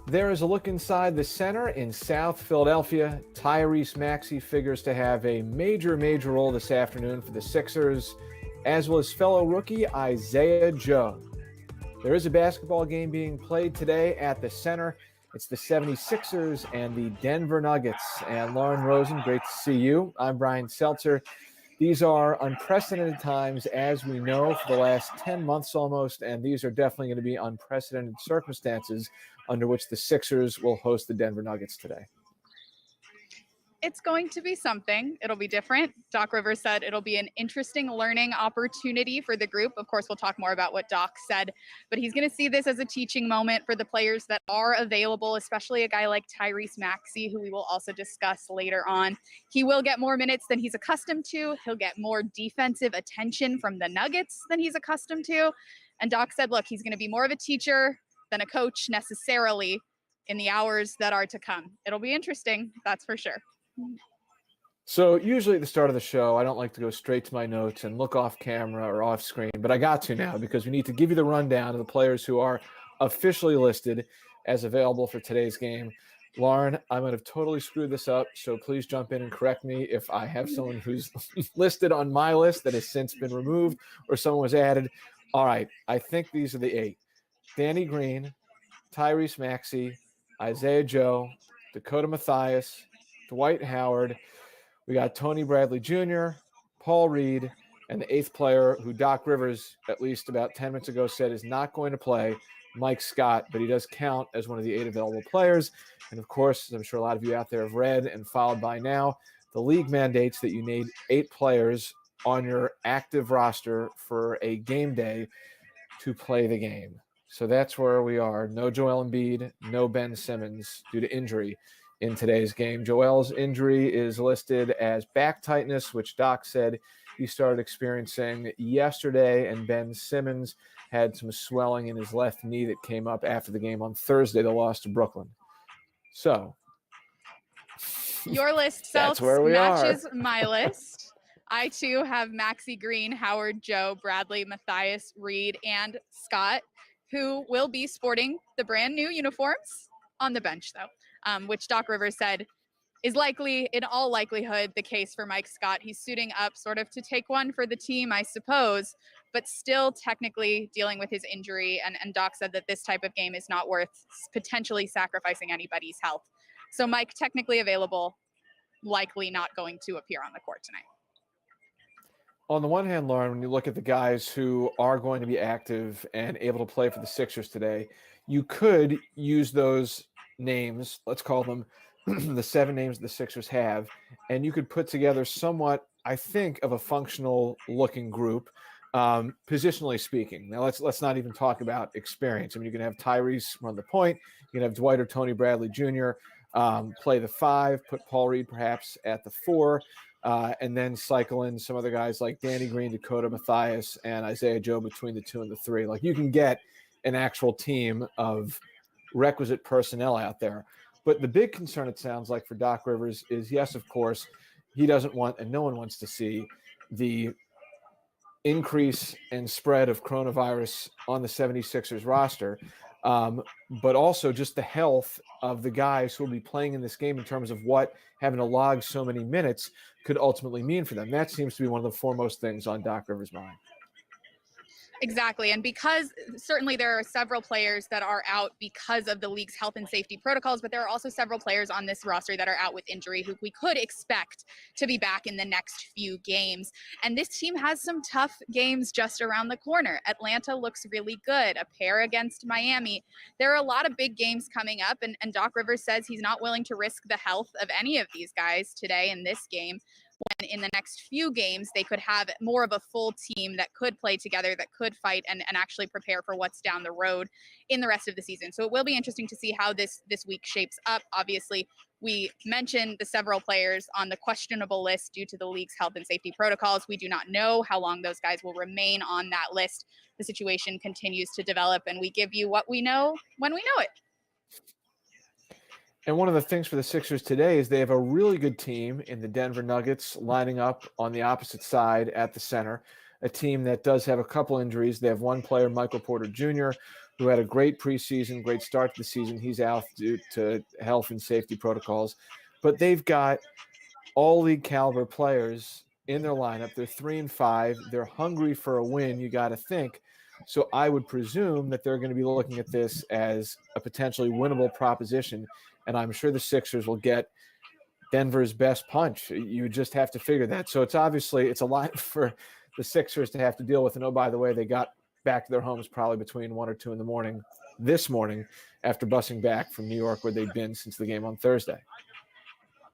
There is a look inside the center in South Philadelphia. Tyrese Maxey figures to have a major role this afternoon for the Sixers, as will his fellow rookie Isaiah Joe. There is a basketball game being played today at the center. It's the 76ers and the Denver Nuggets. And Lauren Rosen, great to see you. I'm Brian Seltzer. These are unprecedented times, as we know, for the last 10 months almost, and these are definitely going to be unprecedented circumstances under which the Sixers will host the Denver Nuggets today. It's going to be something. It'll be different. Doc Rivers said it'll be an interesting learning opportunity for the group. Of course, we'll talk more about what Doc said, but he's going to see this as a teaching moment for the players that are available, especially a guy like Tyrese Maxey, who we will also discuss later on. He will get more minutes than he's accustomed to. He'll get more defensive attention from the Nuggets than he's accustomed to. And Doc said, look, he's going to be more of a teacher than a coach necessarily in the hours that are to come. It'll be interesting, that's for sure. So usually at the start of the show, I don't like to go straight to my notes and look off camera or off screen, but I got to now because we need to give you the rundown of the players who are officially listed as available for today's game. Lauren, I'm going to have totally screwed this up, so please jump in and correct me if I have someone who's listed on my list that has since been removed or someone was added. All right, I think these are the 8. Danny Green, Tyrese Maxey, Isaiah Joe, Dakota Mathias, Dwight Howard. We got Tony Bradley Jr., Paul Reed, and the 8th player who Doc Rivers, at least about 10 minutes ago, said is not going to play, Mike Scott, but he does count as one of the 8 available players. And of course, as I'm sure a lot of you out there have read and followed by now, the league mandates that you need 8 players on your active roster for a game day to play the game. So that's where we are. No Joel Embiid, no Ben Simmons due to injury in today's game. Joel's injury is listed as back tightness, which Doc said he started experiencing yesterday, and Ben Simmons had some swelling in his left knee that came up after the game on Thursday, the loss to Brooklyn. So your list matches my list. I too have Maxey, Green, Howard, Joe, Bradley, Mathias, Reed, and Scott, who will be sporting the brand new uniforms on the bench, though. Which Doc Rivers said is likely, in all likelihood, the case for Mike Scott. He's suiting up sort of to take one for the team, I suppose, but still technically dealing with his injury. And Doc said that this type of game is not worth potentially sacrificing anybody's health. So Mike, technically available, likely not going to appear on the court tonight. On the one hand, Lauren, when you look at the guys who are going to be active and able to play for the Sixers today, you could use those names, let's call them the 7 names the Sixers have, and you could put together somewhat, I think, of a functional looking group, positionally speaking. Now let's not even talk about experience. I mean, you can have Tyrese run the point, you can have Dwight or Tony Bradley Jr. Play the 5, put Paul Reed perhaps at the 4, and then cycle in some other guys like Danny Green, Dakota Mathias, and Isaiah Joe between the 2 and the 3. Like, you can get an actual team of requisite personnel out there. But the big concern, it sounds like, for Doc Rivers is, yes, of course, he doesn't want, and no one wants to see, the increase and spread of coronavirus on the 76ers roster, but also just the health of the guys who will be playing in this game in terms of what having to log so many minutes could ultimately mean for them. That seems to be one of the foremost things on Doc Rivers' mind. Exactly. And because certainly there are several players that are out because of the league's health and safety protocols, but there are also several players on this roster that are out with injury who we could expect to be back in the next few games. And this team has some tough games just around the corner. Atlanta looks really good, a pair against Miami. There are a lot of big games coming up, and Doc Rivers says he's not willing to risk the health of any of these guys today in this game, when in the next few games they could have more of a full team that could play together, that could fight and actually prepare for what's down the road in the rest of the season. So it will be interesting to see how this week shapes up. Obviously, we mentioned the several players on the questionable list due to the league's health and safety protocols. We do not know how long those guys will remain on that list. The situation continues to develop, and we give you what we know when we know it. And one of the things for the Sixers today is they have a really good team in the Denver Nuggets lining up on the opposite side at the center, a team that does have a couple injuries. They have one player, Michael Porter Jr., who had a great preseason, great start to the season. He's out due to health and safety protocols. But they've got all league caliber players in their lineup. They're 3-5. They're hungry for a win, you got to think. So I would presume that they're going to be looking at this as a potentially winnable proposition. And I'm sure the Sixers will get Denver's best punch. You just have to figure that. So it's a lot for the Sixers to have to deal with. And oh, by the way, they got back to their homes probably between 1 or 2 in the morning this morning after busing back from New York, where they'd been since the game on Thursday.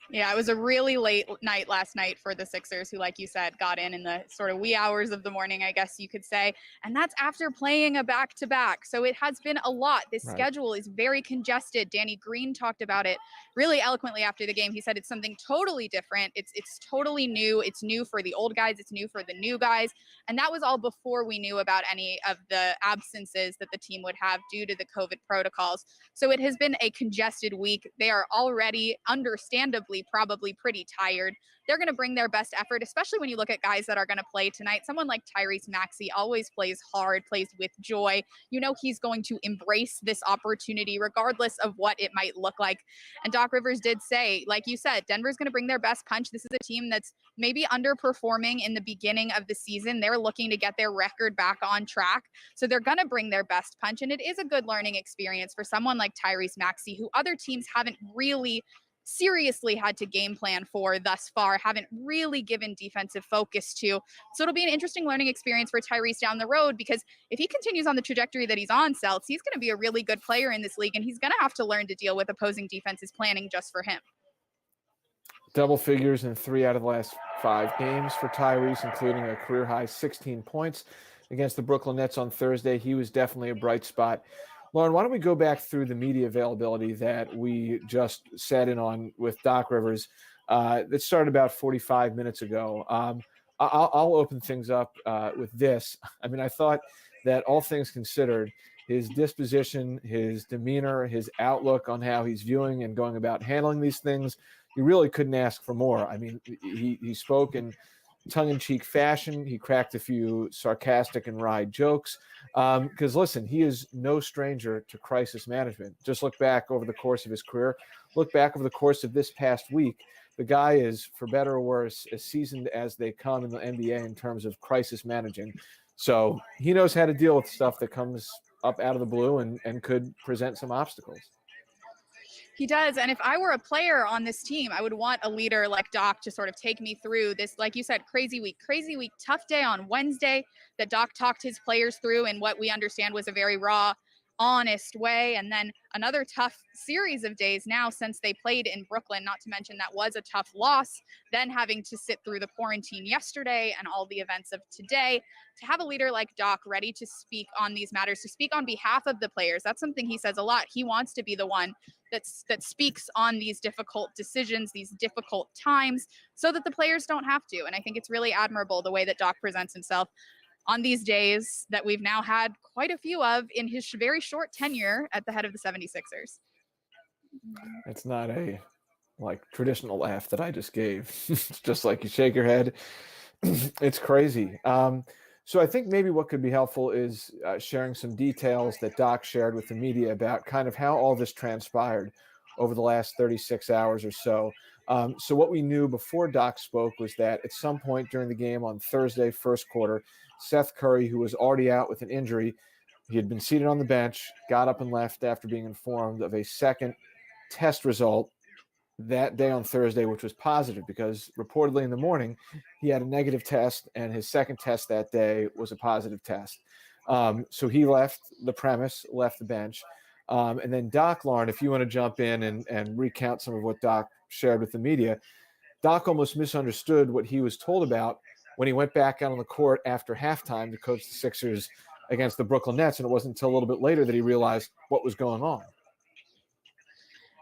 Yeah, it was a really late night last night for the Sixers, who, like you said, got in the sort of wee hours of the morning, I guess you could say. And that's after playing a back-to-back. So it has been a lot. This schedule is very congested. Danny Green talked about it really eloquently after the game. He said it's something totally different. It's totally new. It's new for the old guys. It's new for the new guys. And that was all before we knew about any of the absences that the team would have due to the COVID protocols. So it has been a congested week. They are already understandably probably pretty tired. They're going to bring their best effort, especially when you look at guys that are going to play tonight. Someone like Tyrese Maxey always plays hard, plays with joy. You know he's going to embrace this opportunity regardless of what it might look like. And Doc Rivers did say, like you said, Denver's going to bring their best punch. This is a team that's maybe underperforming in the beginning of the season. They're looking to get their record back on track. So they're going to bring their best punch. And it is a good learning experience for someone like Tyrese Maxey, who other teams haven't really seriously had to game plan for thus far, haven't really given defensive focus to. So it'll be an interesting learning experience for Tyrese down the road, because if he continues on the trajectory that he's on, Celts, he's going to be a really good player in this league, and he's going to have to learn to deal with opposing defenses planning just for him. Double figures in 3 out of the last 5 games for Tyrese, including a career-high 16 points against the Brooklyn Nets on Thursday. He was definitely a bright spot. Lauren, why don't we go back through the media availability that we just sat in on with Doc Rivers that started about 45 minutes ago. I'll open things up with this. I mean, I thought that all things considered, his disposition, his demeanor, his outlook on how he's viewing and going about handling these things, you really couldn't ask for more. I mean, he spoke in tongue-in-cheek fashion. He cracked a few sarcastic and wry jokes. Because listen, he is no stranger to crisis management. Just look back over the course of his career. Look back over the course of this past week. The guy is, for better or worse, as seasoned as they come in the NBA in terms of crisis managing. So he knows how to deal with stuff that comes up out of the blue and could present some obstacles. He does. And if I were a player on this team, I would want a leader like Doc to sort of take me through this, like you said, crazy week, tough day on Wednesday that Doc talked his players through in what we understand was a very raw, honest way. And then another tough series of days now since they played in Brooklyn, not to mention that was a tough loss, then having to sit through the quarantine yesterday and all the events of today. To have a leader like Doc ready to speak on these matters, to speak on behalf of the players, that's something he says a lot. He wants to be the one that speaks on these difficult decisions, these difficult times, so that the players don't have to. And I think it's really admirable the way that Doc presents himself on these days that we've now had quite a few of in his very short tenure at the head of the 76ers. It's not a traditional laugh that I just gave. It's just like you shake your head. It's crazy. So I think maybe what could be helpful is sharing some details that Doc shared with the media about kind of how all this transpired over the last 36 hours or so. So what we knew before Doc spoke was that at some point during the game on Thursday, first quarter, Seth Curry, who was already out with an injury, he had been seated on the bench, got up and left after being informed of a second test result that day on Thursday, which was positive, because reportedly in the morning he had a negative test and his second test that day was a positive test. So he left the premise, left the bench. And then Doc, Lauren, if you want to jump in and recount some of what Doc shared with the media, Doc almost misunderstood what he was told about when he went back out on the court after halftime to coach the Sixers against the Brooklyn Nets. And it wasn't until a little bit later that he realized what was going on.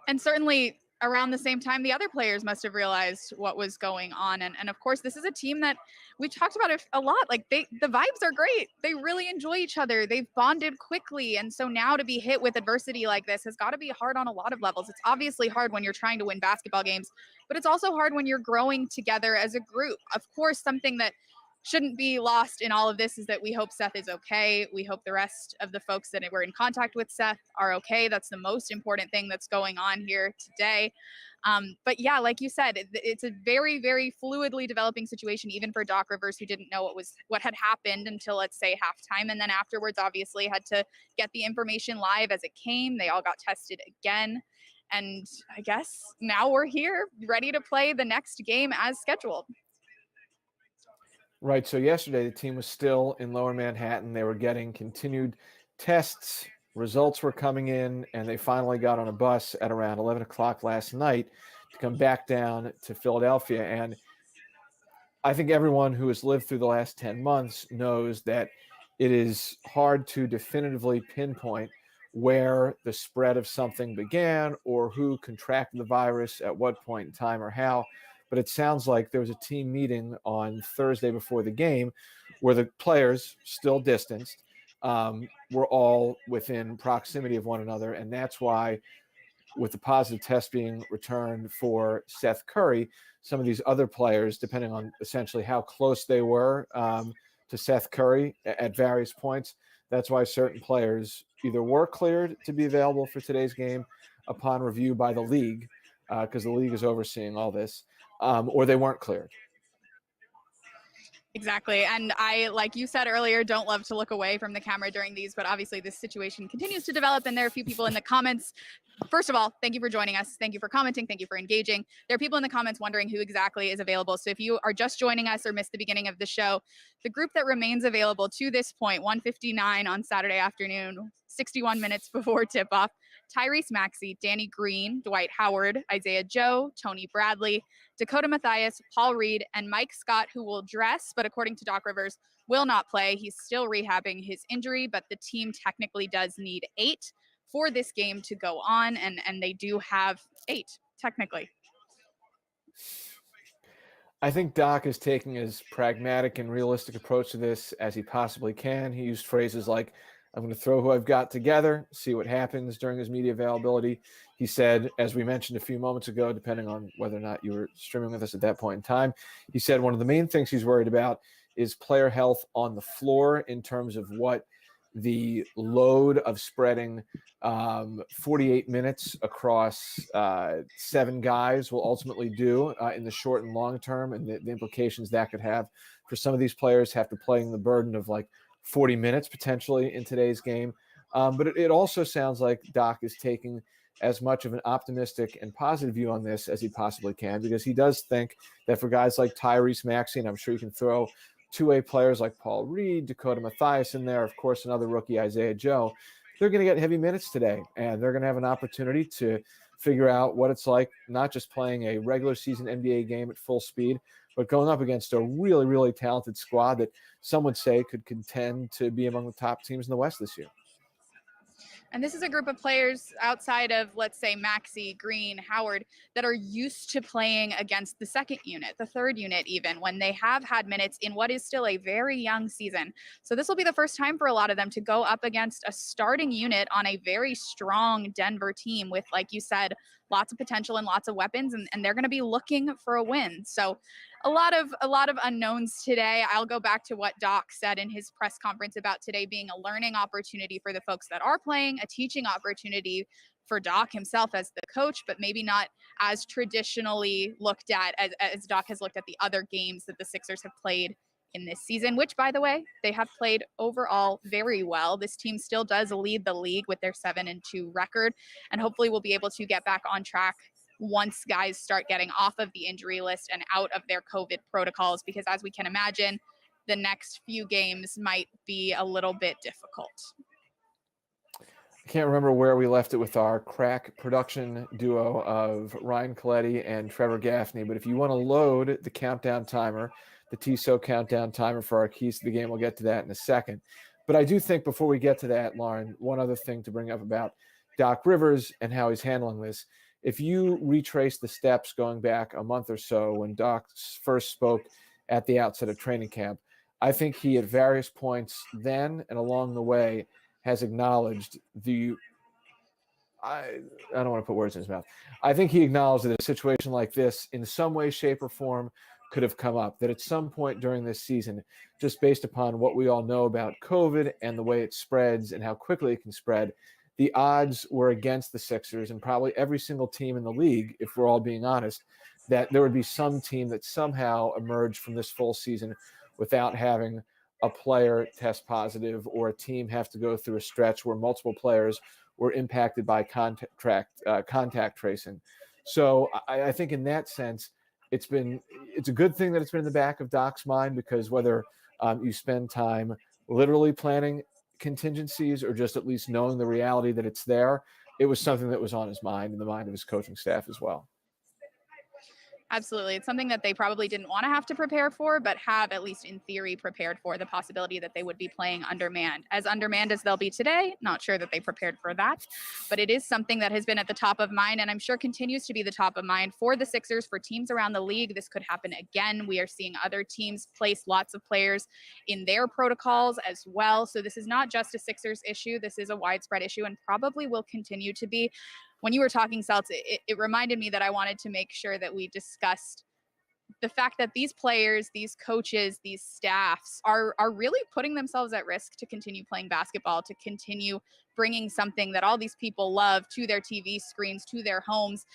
And certainly around the same time, the other players must have realized what was going on. And of course, this is a team that we talked about it a lot. Like the vibes are great. They really enjoy each other. They've bonded quickly. And so now to be hit with adversity like this has got to be hard on a lot of levels. It's obviously hard when you're trying to win basketball games, but it's also hard when you're growing together as a group. Of course, something that shouldn't be lost in all of this is that we hope Seth is okay. We hope the rest of the folks that were in contact with Seth are okay. That's the most important thing that's going on here today. But yeah, like you said, it's a very, very fluidly developing situation, even for Doc Rivers, who didn't know what had happened until, let's say, halftime. And then afterwards, obviously, had to get the information live as it came. They all got tested again. And I guess now we're here, ready to play the next game as scheduled. Right. So yesterday, the team was still in Lower Manhattan. They were getting continued tests. Results were coming in, and they finally got on a bus at around 11 o'clock last night to come back down to Philadelphia. And I think everyone who has lived through the last 10 months knows that it is hard to definitively pinpoint where the spread of something began or who contracted the virus at what point in time or how. But it sounds like there was a team meeting on Thursday before the game where the players, still distanced, were all within proximity of one another. And that's why, with the positive test being returned for Seth Curry, some of these other players, depending on essentially how close they were to Seth Curry at various points, that's why certain players either were cleared to be available for today's game upon review by the league, because the league is overseeing all this, or they weren't cleared. Exactly. And I, like you said earlier, don't love to look away from the camera during these, but obviously this situation continues to develop, and there are a few people in the comments. First of all, thank you for joining us. Thank you for commenting. Thank you for engaging. There are people in the comments wondering who exactly is available. So if you are just joining us or missed the beginning of the show, the group that remains available to this point, 1:59 on Saturday afternoon, 61 minutes before tip-off: Tyrese Maxey, Danny Green, Dwight Howard, Isaiah Joe, Tony Bradley, Dakota Mathias, Paul Reed, and Mike Scott, who will dress, but according to Doc Rivers, will not play. He's still rehabbing his injury, but the team technically does need 8 for this game to go on, and they do have 8, technically. I think Doc is taking as pragmatic and realistic approach to this as he possibly can. He used phrases like, I'm going to throw who I've got together, see what happens during his media availability. He said, as we mentioned a few moments ago, depending on whether or not you were streaming with us at that point in time, he said one of the main things he's worried about is player health on the floor in terms of what the load of spreading 48 minutes across 7 guys will ultimately do in the short and long term, and the implications that could have for some of these players have to play in the burden of like 40 minutes potentially in today's game. But it also sounds like Doc is taking as much of an optimistic and positive view on this as he possibly can, because he does think that for guys like Tyrese Maxey, and I'm sure you can throw two-way players like Paul Reed, Dakota Mathias in there, of course, another rookie, Isaiah Joe, they're going to get heavy minutes today, and they're going to have an opportunity to figure out what it's like not just playing a regular season NBA game at full speed, but going up against a really, really talented squad that some would say could contend to be among the top teams in the West this year. And this is a group of players outside of, let's say, Maxey, Green, Howard, that are used to playing against the second unit, the third unit even, when they have had minutes in what is still a very young season. So this will be the first time for a lot of them to go up against a starting unit on a very strong Denver team with, like you said, lots of potential and lots of weapons, and they're going to be looking for a win. So a lot of unknowns today. I'll go back to what Doc said in his press conference about today being a learning opportunity for the folks that are playing, a teaching opportunity for Doc himself as the coach, but maybe not as traditionally looked at as Doc has looked at the other games that the Sixers have played in this season, which, by the way, they have played overall very well. This team still does lead the league with their 7-2 record, and hopefully we'll be able to get back on track once guys start getting off of the injury list and out of their COVID protocols, because as we can imagine, the next few games might be a little bit difficult. I can't remember where we left it with our crack production duo of Ryan Coletti and Trevor Gaffney, but if you want to load the countdown timer, the Tissot countdown timer for our keys to the game, we'll get to that in a second. But I do think before we get to that, Lauren, one other thing to bring up about Doc Rivers and how he's handling this. If you retrace the steps going back a month or so when Doc first spoke at the outset of training camp, I think he at various points then and along the way has acknowledged I don't want to put words in his mouth. I think he acknowledged that a situation like this in some way, shape, or form could have come up, that at some point during this season, just based upon what we all know about COVID and the way it spreads and how quickly it can spread, the odds were against the Sixers and probably every single team in the league, if we're all being honest, that there would be some team that somehow emerged from this full season without having a player test positive or a team have to go through a stretch where multiple players were impacted by contact tracing. So I think in that sense, it's a good thing that it's been in the back of Doc's mind, because whether you spend time literally planning contingencies or just at least knowing the reality that it's there, it was something that was on his mind and the mind of his coaching staff as well. Absolutely. It's something that they probably didn't want to have to prepare for, but have, at least in theory, prepared for the possibility that they would be playing undermanned. As undermanned as they'll be today, not sure that they prepared for that, but it is something that has been at the top of mind, and I'm sure continues to be the top of mind for the Sixers, for teams around the league. This could happen again. We are seeing other teams place lots of players in their protocols as well. So this is not just a Sixers issue. This is a widespread issue and probably will continue to be. When you were talking, Celts, it reminded me that I wanted to make sure that we discussed the fact that these players, these coaches, these staffs are really putting themselves at risk to continue playing basketball, to continue bringing something that all these people love to their TV screens, to their homes.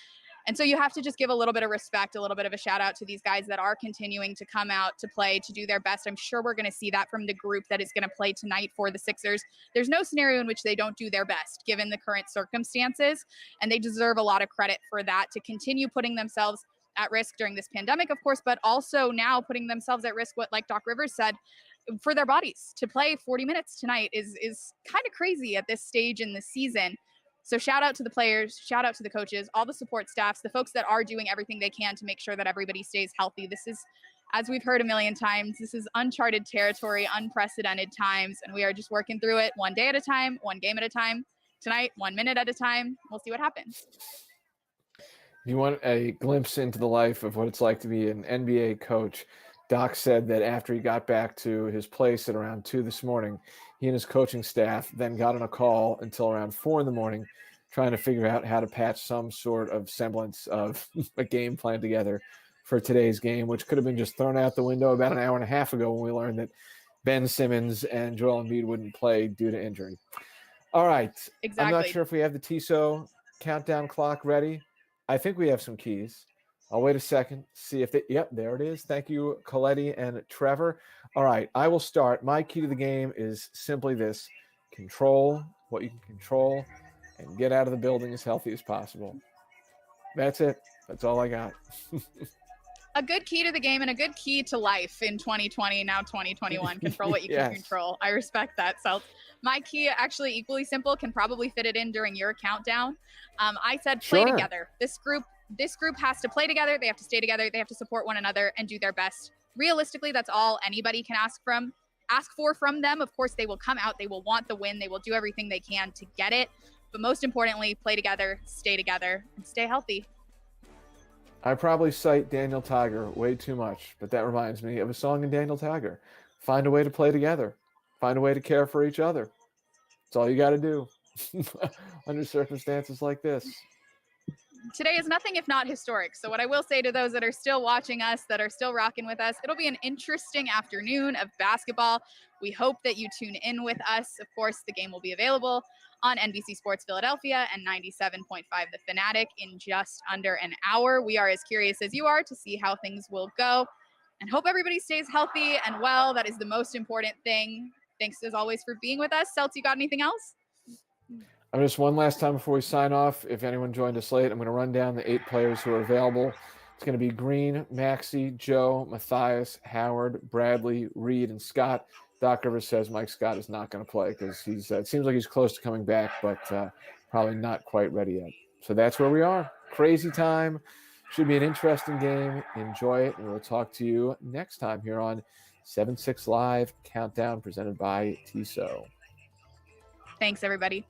And so you have to just give a little bit of respect, a little bit of a shout out to these guys that are continuing to come out to play, to do their best. I'm sure we're going to see that from the group that is going to play tonight for the Sixers. There's no scenario in which they don't do their best given the current circumstances, and they deserve a lot of credit for that, to continue putting themselves at risk during this pandemic, of course, but also now putting themselves at risk, like Doc Rivers said, for their bodies. To play 40 minutes tonight is kind of crazy at this stage in the season. So shout out to the players, shout out to the coaches, all the support staffs, the folks that are doing everything they can to make sure that everybody stays healthy. This is, as we've heard a million times, this is uncharted territory, unprecedented times, and we are just working through it one day at a time, one game at a time. Tonight, 1 minute at a time. We'll see what happens. You want a glimpse into the life of what it's like to be an NBA coach. Doc said that after he got back to his place at around 2 this morning, he and his coaching staff then got on a call until around 4 in the morning, trying to figure out how to patch some sort of semblance of a game plan together for today's game, which could have been just thrown out the window about an hour and a half ago when we learned that Ben Simmons and Joel Embiid wouldn't play due to injury. All right. Exactly. I'm not sure if we have the Tissot countdown clock ready. I think we have some keys. I'll wait a second, see if yep, there it is. Thank you, Coletti and Trevor. All right, I will start. My key to the game is simply this: control what you can control and get out of the building as healthy as possible. That's it. That's all I got. A good key to the game and a good key to life in 2020, now 2021. Control what you can control. I respect that, Celts. My key, actually equally simple, can probably fit it in during your countdown. I said play together. This group has to play together. They have to stay together. They have to support one another and do their best. Realistically, that's all anybody can ask for from them. Of course, they will come out. They will want the win. They will do everything they can to get it. But most importantly, play together, and stay healthy. I probably cite Daniel Tiger way too much, but that reminds me of a song in Daniel Tiger. Find a way to play together. Find a way to care for each other. That's all you got to do under circumstances like this. Today is nothing if not historic. So what I will say to those that are still watching us, that are still rocking with us, it'll be an interesting afternoon of basketball. We hope that you tune in with us. Of course, the game will be available on NBC Sports Philadelphia and 97.5 The Fanatic in just under an hour. We are as curious as you are to see how things will go, and hope everybody stays healthy and well. That is the most important thing. Thanks as always for being with us. Celts, you got anything else? I'm just one last time before we sign off. If anyone joined us late, I'm going to run down the 8 players who are available. It's going to be Green, Maxey, Joe, Matthias, Howard, Bradley, Reed, and Scott. Doc Rivers says Mike Scott is not going to play because it seems like he's close to coming back, but probably not quite ready yet. So that's where we are. Crazy time. Should be an interesting game. Enjoy it, and we'll talk to you next time here on 7-6 Live Countdown presented by Tissot. Thanks, everybody.